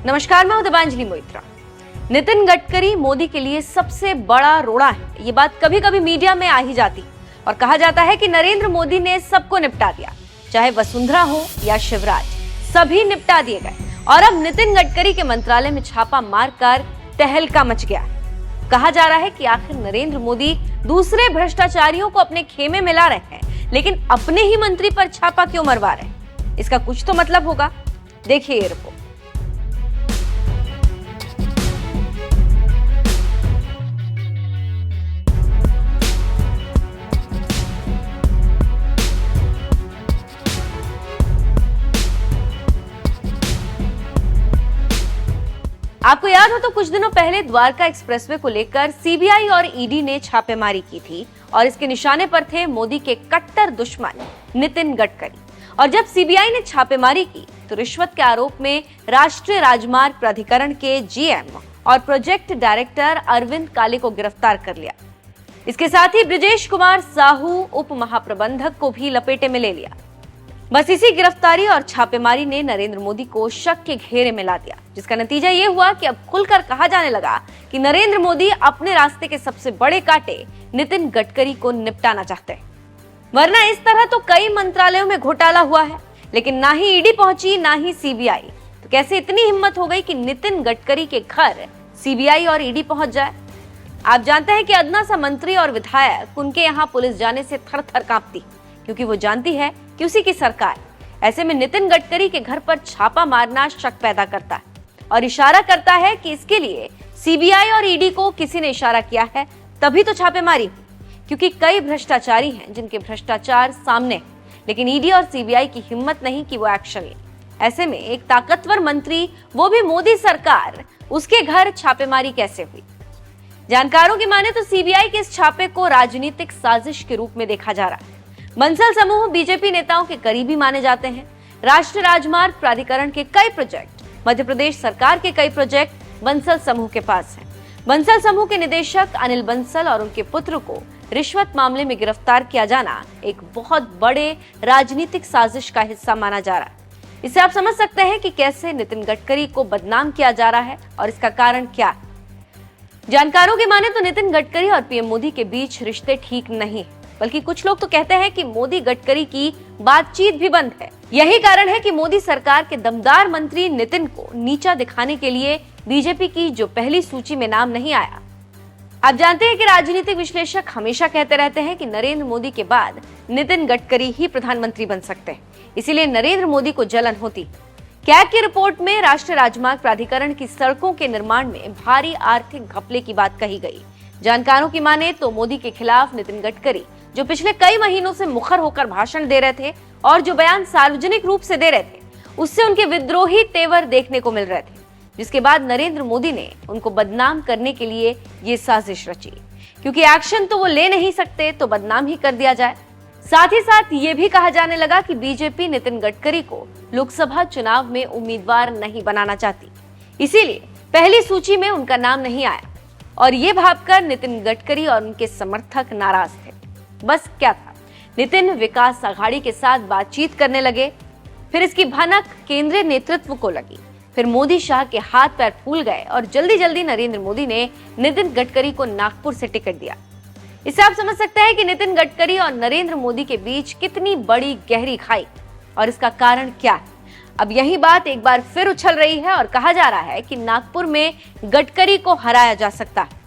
नमस्कार, मैं दीपांजलि मोइत्रा। नितिन गडकरी मोदी के लिए सबसे बड़ा रोड़ा है। ये बात कभी कभी मीडिया में आ ही जाती और कहा जाता है कि नरेंद्र मोदी ने सबको निपटा दिया, चाहे वसुंधरा हो या शिवराज, सभी निपटा दिए गए। और अब नितिन गडकरी के मंत्रालय में छापा मारकर तहलका मच गया। कहा जा रहा है कि आखिर नरेंद्र मोदी दूसरे भ्रष्टाचारियों को अपने खेमे में ला रहे हैं, लेकिन अपने ही मंत्री पर छापा क्यों मरवा रहे हैं? इसका कुछ तो मतलब होगा। देखिए ये रिपोर्ट। आपको याद हो तो कुछ दिनों पहले द्वारका एक्सप्रेसवे को लेकर सीबीआई और ईडी ने छापेमारी की थी और इसके निशाने पर थे मोदी के कट्टर दुश्मन नितिन गडकरी। और जब सीबीआई ने छापेमारी की तो रिश्वत के आरोप में राष्ट्रीय राजमार्ग प्राधिकरण के जीएम और प्रोजेक्ट डायरेक्टर अरविंद काले को गिरफ्तार कर लिया। इसके साथ ही ब्रिजेश कुमार साहू उप महाप्रबंधक को भी लपेटे में ले लिया। बस इसी गिरफ्तारी और छापेमारी ने नरेंद्र मोदी को शक के घेरे में ला दिया, जिसका नतीजा ये हुआ कि अब खुलकर कहा जाने लगा कि नरेंद्र मोदी अपने रास्ते के सबसे बड़े कांटे नितिन गडकरी को निपटाना चाहते हैं। वरना इस तरह तो कई मंत्रालयों में घोटाला हुआ है, लेकिन ना ही ईडी पहुंची ना ही सीबीआई। तो कैसे इतनी हिम्मत हो गई कि नितिन गडकरी के घर सीबीआई और ईडी पहुंच जाए? आप जानते हैं कि अदना सा मंत्री और विधायक उनके यहाँ पुलिस जाने से थर थर कांपती, क्योंकि वो जानती है कि उसी की सरकार। ऐसे में नितिन गडकरी के घर पर छापा मारना शक पैदा करता है और इशारा करता है कि इसके लिए सीबीआई और ईडी को किसी ने इशारा किया है, तभी तो छापेमारी हुई। क्योंकि कई भ्रष्टाचारी हैं जिनके भ्रष्टाचार सामने है, लेकिन ईडी और सीबीआई की हिम्मत नहीं कि वो एक्शन ले। ऐसे में एक ताकतवर मंत्री, वो भी मोदी सरकार, उसके घर छापेमारी कैसे हुई? जानकारों की माने तो सीबीआई के इस छापे को राजनीतिक साजिश के रूप में देखा जा रहा है। बंसल समूह बीजेपी नेताओं के करीबी माने जाते हैं। राष्ट्रीय राजमार्ग प्राधिकरण के कई प्रोजेक्ट, मध्य प्रदेश सरकार के कई प्रोजेक्ट बंसल समूह के पास हैं। बंसल समूह के निदेशक अनिल बंसल और उनके पुत्र को रिश्वत मामले में गिरफ्तार किया जाना एक बहुत बड़े राजनीतिक साजिश का हिस्सा माना जा रहा है। इससे आप समझ सकते हैं कि कैसे नितिन गडकरी को बदनाम किया जा रहा है और इसका कारण क्या है। जानकारों की माने तो नितिन गडकरी और पीएम मोदी के बीच रिश्ते ठीक नहीं, बल्कि कुछ लोग तो कहते हैं कि मोदी गडकरी की बातचीत भी बंद है। यही कारण है कि मोदी सरकार के दमदार मंत्री नितिन को नीचा दिखाने के लिए बीजेपी की जो पहली सूची में नाम नहीं आया। आप जानते हैं कि राजनीतिक विश्लेषक हमेशा कहते रहते हैं कि नरेंद्र मोदी के बाद नितिन गडकरी ही प्रधानमंत्री बन सकते हैं, इसीलिए नरेंद्र मोदी को जलन होती। कैग की रिपोर्ट में राष्ट्रीय राजमार्ग प्राधिकरण की सड़कों के निर्माण में भारी आर्थिक घपले की बात कही गई। जानकारों की माने तो मोदी के खिलाफ नितिन गडकरी, जो पिछले कई महीनों से मुखर होकर भाषण दे रहे थे और जो बयान सार्वजनिक रूप से दे रहे थे, उससे उनके विद्रोही तेवर देखने को मिल रहे थे, जिसके बाद नरेंद्र मोदी ने उनको बदनाम करने के लिए ये साजिश रची। क्योंकि एक्शन तो वो ले नहीं सकते, तो बदनाम ही कर दिया जाए। साथ ही साथ ये भी कहा जाने लगा कि बीजेपी नितिन गडकरी को लोकसभा चुनाव में उम्मीदवार नहीं बनाना चाहती, इसीलिए पहली सूची में उनका नाम नहीं आया। और ये भावकर नितिन गडकरी और उनके समर्थक नाराज थे। बस क्या था, नितिन विकास आघाड़ी के साथ बातचीत करने लगे, फिर इसकी भनक केंद्रीय नेतृत्व को लगी, फिर मोदी शाह के हाथ पैर फूल गए और जल्दी जल्दी नरेंद्र मोदी ने नितिन गडकरी को नागपुर से टिकट दिया। इससे आप समझ सकते हैं कि नितिन गडकरी और नरेंद्र मोदी के बीच कितनी बड़ी गहरी खाई और इसका कारण क्या है। अब यही बात एक बार फिर उछल रही है और कहा जा रहा है कि नागपुर में गडकरी को हराया जा सकता है।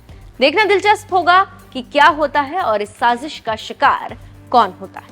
देखना दिलचस्प होगा कि क्या होता है और इस साजिश का शिकार कौन होता है।